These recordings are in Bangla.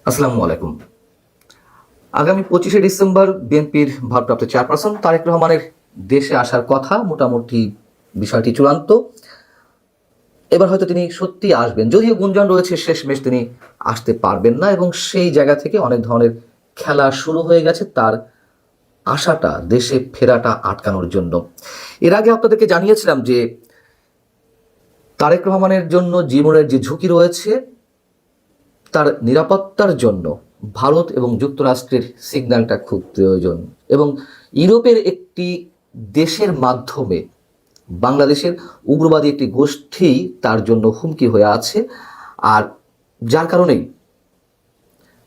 আসসালামু আলাইকুম। আগামী 25শে ডিসেম্বর বিএনপির ভারপ্রাপ্ত চেয়ারপারসন তারেক রহমানের দেশে আসার কথা, মোটামুটি বিষয়টি চূড়ান্ত। এবার হয়তো তিনি সত্যি আসবেন, যদিও গুঞ্জন রয়েছে শেষমেশ তিনি আসতে পারবেন না, এবং সেই জায়গা থেকে অনেক ধরনের খেলা শুরু হয়ে গেছে তার আশাটা, দেশে ফেরাটা আটকানোর জন্য। এর আগে আপনাদেরকে জানিয়েছিলাম যে তারেক রহমানের জন্য জীবনের যে ঝুঁকি রয়েছে, তার নিরাপত্তার জন্য ভারত এবং যুক্তরাষ্ট্রের সিগন্যালটা খুব প্রয়োজন, এবং ইউরোপের একটি দেশের মাধ্যমে বাংলাদেশের উগ্রবাদী একটি গোষ্ঠী তার জন্য হুমকি হয়ে আছে। আর যার কারণেই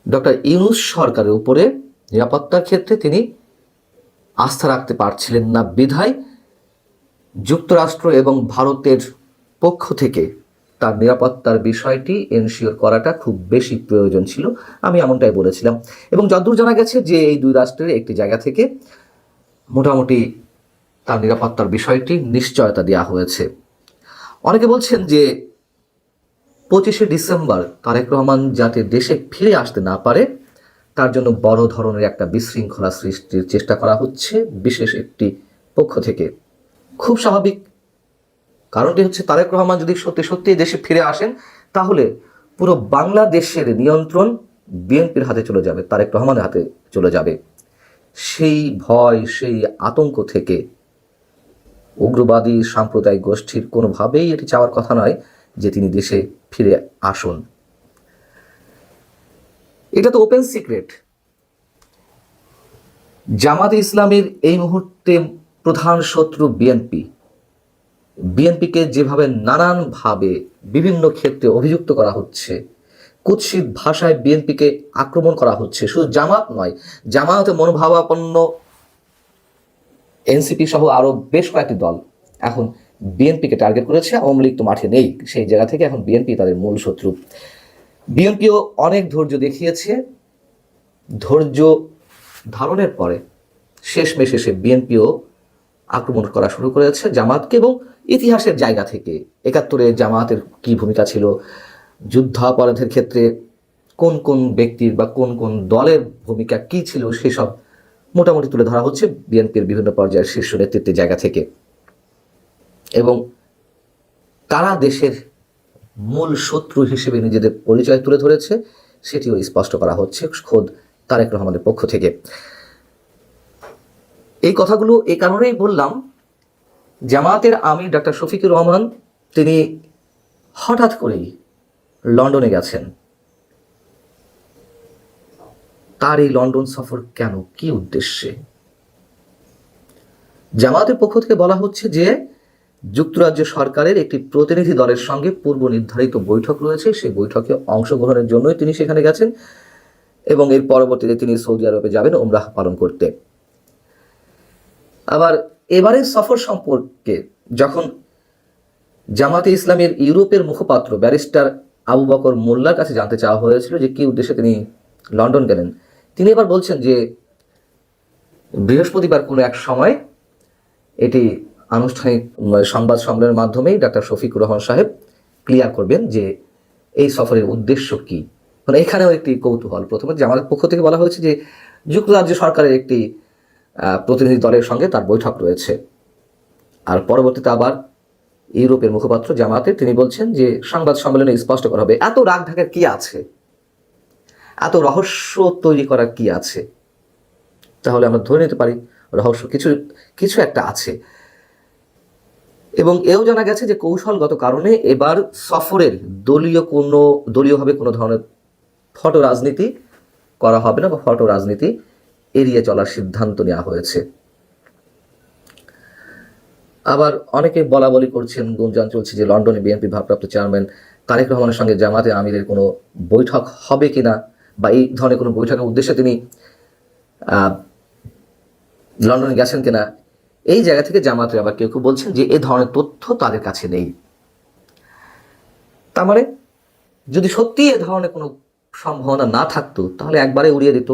ডক্টর ইউনূস সরকারের উপরে নিরাপত্তার ক্ষেত্রে তিনি আস্থা রাখতে পারছিলেন না, বিধায় যুক্তরাষ্ট্র এবং ভারতের পক্ষ থেকে তার নিরাপত্তার বিষয়টি এনশিওর করাটা খুব বেশি প্রয়োজন ছিল। আমি এমনটাই বলেছিলাম, এবং যতদূর জানা গেছে যে এই দুই রাষ্ট্রের একটি জায়গা থেকে মোটামুটি তার নিরাপত্তার বিষয়টি নিশ্চয়তা দেওয়া হয়েছে। অনেকে বলছেন যে 25শে ডিসেম্বর তারেক রহমান যাতে দেশে ফিরে আসতে না পারে তার জন্য বড় ধরনের একটা বিশৃঙ্খলা সৃষ্টির চেষ্টা করা হচ্ছে বিশেষ একটি পক্ষ থেকে। খুব স্বাভাবিক, কারণটি হচ্ছে তারেক রহমান যদি সত্যি সত্যি দেশে ফিরে আসেন তাহলে পুরো বাংলাদেশের নিয়ন্ত্রণ বিএনপির হাতে চলে যাবে, তারেক রহমানের হাতে চলে যাবে। সেই ভয়, সেই আতঙ্ক থেকে উগ্রবাদী সাম্প্রদায়িক গোষ্ঠীর কোনোভাবেই এটি চাওয়ার কথা নয় যে তিনি দেশে ফিরে আসুন। এটা তো ওপেন সিক্রেট। জামাতে ইসলামের এই মুহূর্তে প্রধান শত্রু বিএনপি। বিএনপিকে যেভাবে নানানভাবে বিভিন্ন ক্ষেত্রে অভিযুক্ত করা হচ্ছে, কুৎসিত ভাষায় বিএনপিকে আক্রমণ করা হচ্ছে, শুধু জামাত নয়, জামাতে মনোভাবাপন্ন এনসিপি সহ আরো বেশ কয়েকটি দল এখন বিএনপিকে টার্গেট করেছে। আওয়ামী লীগ তো মাঠে নেই, সেই জায়গা থেকে এখন বিএনপি তাদের মূল শত্রু। বিএনপিও অনেক ধৈর্য দেখিয়েছে, ধৈর্য ধারণের পরে শেষমেশ এসে বিএনপিও আক্রমণ করা শুরু করেছে জামাতকে, এবং ইতিহাসের জায়গা থেকে 71-এ জামাতের কি ভূমিকা ছিল, যুদ্ধাপরাধের ক্ষেত্রে কোন কোন ব্যক্তির বা কোন কোন দলের ভূমিকা কি ছিল, সেসব মোটামুটি তুলে ধরা হচ্ছে বিএনপির বিভিন্ন পর্যায়ের শীর্ষ নেতৃত্বের জায়গা থেকে, এবং কারা দেশের মূল শত্রু হিসেবে নিজেদের পরিচয় তুলে ধরেছে সেটিও স্পষ্ট করা হচ্ছে খোদ তারেক রহমানের পক্ষ থেকে। এই কথাগুলো এই কারণেই বললাম, জামায়াতের আমির ডক্টর শফিকুর রহমান তিনি হঠাৎ করেই লন্ডনে গেছেন। তার এই লন্ডন সফর কেন, কি উদ্দেশ্যে? জামায়াতের পক্ষ থেকে বলা হচ্ছে যে যুক্তরাজ্য সরকারের একটি প্রতিনিধি দলের সঙ্গে পূর্ব নির্ধারিত বৈঠক রয়েছে, সেই বৈঠকে অংশগ্রহণের জন্যই তিনি সেখানে গেছেন, এবং এর পরবর্তীতে তিনি সৌদি আরবে যাবেন উমরাহ পালন করতে। আবার এবারের সফর সম্পর্কে যখন জামাতে ইসলামের ইউরোপের মুখপাত্র ব্যারিস্টার আবু বকর মোল্লার কাছে জানতে চাওয়া হয়েছিল যে কি উদ্দেশ্যে তিনি লন্ডন গেলেন, তিনি এবার বলছেন যে বৃহস্পতিবার কোনো এক সময় এটি আনুষ্ঠানিক সংবাদ সম্মেলনের মাধ্যমেই ডক্টর শফিকুর রহমান সাহেব ক্লিয়ার করবেন যে এই সফরের উদ্দেশ্য কি। মানে এখানেও একটি কৌতূহল। প্রথমে জামাতের পক্ষ থেকে বলা হয়েছে যে যুক্তরাজ্য সরকারের একটি প্রতিনিধি দলের সঙ্গে তার বৈঠক রয়েছে, আর পরবর্তীতে আবার ইউরোপের মুখপাত্র জামাতের তিনি বলছেন যে সংবাদ সম্মেলনে স্পষ্ট করা হবে। এত রাগ ঢাকার কি আছে, এত রহস্য তৈরি করার কি আছে? তাহলে আমরা ধরে নিতে পারি রহস্য কিছু কিছু একটা আছে। এবং এও জানা গেছে যে কৌশলগত কারণে এবার সফরের দলীয়ভাবে কোনো ধরনের ফটো রাজনীতি করা হবে না, বা ফটো রাজনীতি এড়িয়ে চলার সিদ্ধান্ত নেওয়া হয়েছে। আবার অনেকে বলা বলি করছেন, গুঞ্জন চলছে যে লন্ডনে বিএনপি ভারপ্রাপ্ত চেয়ারম্যান তারেক রহমানের সঙ্গে জামাতে আমিরের কোনো বৈঠক হবে কিনা, বা এই ধরনের কোনো বৈঠকের উদ্দেশ্যে তিনি লন্ডনে গেছেন কিনা। এই জায়গা থেকে জামাতের আবার কেউ কেউ বলছেন যে এ ধরনের তথ্য তাদের কাছে নেই। তার মানে যদি সত্যি এ ধরনের কোনো সম্ভাবনা না থাকতো তাহলে একবারে উড়িয়ে দিত।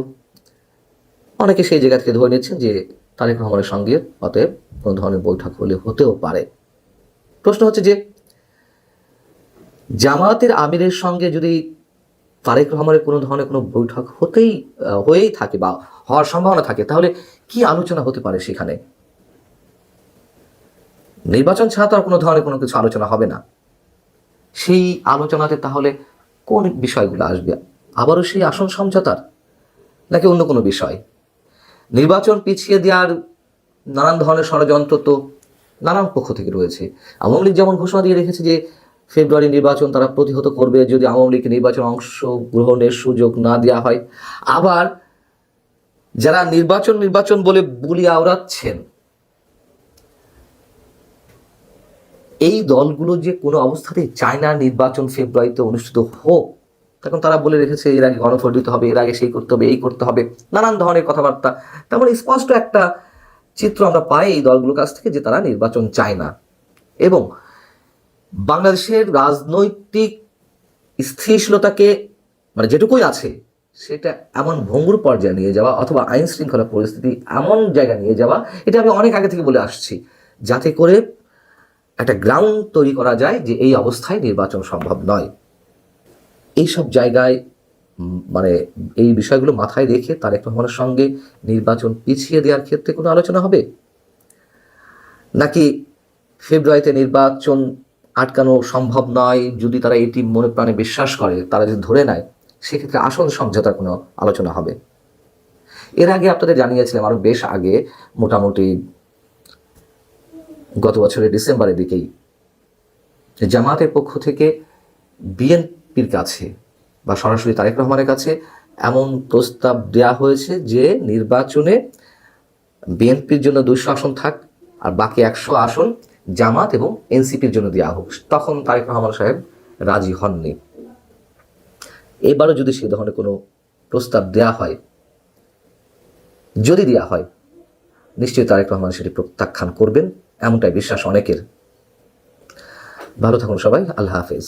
অনেকে সেই জায়গা থেকে ধরে নিচ্ছেন যে তারেক রহমানের সঙ্গে অতএব কোনো ধরনের বৈঠক হলে হতেও পারে। প্রশ্ন হচ্ছে যে জামায়াতের আমিরের সঙ্গে যদি তারেক রহমানের কোনো ধরনের কোনো বৈঠক হয়েই থাকে বা হওয়ার সম্ভাবনা থাকে, তাহলে কি আলোচনা হতে পারে সেখানে? নির্বাচন ছাড়া তো আর কোনো ধরনের কোনো কিছু আলোচনা হবে না। সেই আলোচনাতে তাহলে কোন বিষয়গুলো আসবে? আবারও সেই আসন সমঝোতার, নাকি অন্য কোনো বিষয়? নির্বাচন পিছিয়ে দেওয়ার নানান ধরনের ষড়যন্ত্র তো নানান পক্ষ থেকে রয়েছে। আওয়ামী লীগ যেমন ঘোষণা দিয়ে রেখেছে যে ফেব্রুয়ারি নির্বাচন তারা প্রতিহত করবে যদি আওয়ামী লীগকে নির্বাচন অংশগ্রহণের সুযোগ না দেওয়া হয়। আবার যারা নির্বাচন বলে বুলি আওড়াচ্ছেন, এই দলগুলো যে কোনো অবস্থাতেই চায় না নির্বাচন ফেব্রুয়ারিতে অনুষ্ঠিত হোক, তখন তারা বলে রেখেছে এর আগে গণভোট দিতে হবে, এর আগে সেই করতে হবে, এই করতে হবে, নানান ধরনের কথাবার্তা। তেমন স্পষ্ট একটা চিত্র আমরা পাই এই দলগুলোর কাছ থেকে যে তারা নির্বাচন চায় না, এবং বাংলাদেশের রাজনৈতিক স্থিতিশীলতাকে মানে যেটুকুই আছে সেটা এমন ভঙ্গুর পর্যায়ে নিয়ে যাওয়া অথবা আইন শৃঙ্খলা পরিস্থিতি এমন জায়গায় নিয়ে যাওয়া, এটা আমি অনেক আগে থেকে বলে আসছি, যাতে করে একটা গ্রাউন্ড তৈরি করা যায় যে এই অবস্থায় নির্বাচন সম্ভব নয়। এইসব জায়গায় মানে এই বিষয়গুলো মাথায় রেখে তারেক রহমানের সঙ্গে নির্বাচন পিছিয়ে দেওয়ার ক্ষেত্রে কোনো আলোচনা হবে, নাকি ফেব্রুয়ারিতে নির্বাচন আটকানো সম্ভব নয় যদি তারা এটি মনে প্রাণে বিশ্বাস করে, তারা যদি ধরে নেয়, সেক্ষেত্রে আসন সমঝোতার কোনো আলোচনা হবে? এর আগে আপনাদের জানিয়েছিলাম, আরো বেশ আগে, মোটামুটি গত বছরের ডিসেম্বরের দিকেই জামাতের পক্ষ থেকে বিএনপির কাছে বা সরাসরি তারেক রহমানের কাছে এমন প্রস্তাব দেওয়া হয়েছে যে নির্বাচনে বিএনপির জন্য 200 আসন থাক আর বাকি 100 আসন জামাত এবং এনসিপির জন্য দেওয়া হোক। তখন তারেক রহমান সাহেব রাজি হননি। এবারও যদি সে ধরনের কোনো প্রস্তাব দেওয়া হয়, যদি দেওয়া হয়, নিশ্চয়ই তারেক রহমান সেটি প্রত্যাখ্যান করবেন, এমনটাই বিশ্বাস অনেকের। ভালো থাকুন সবাই, আল্লাহ হাফেজ।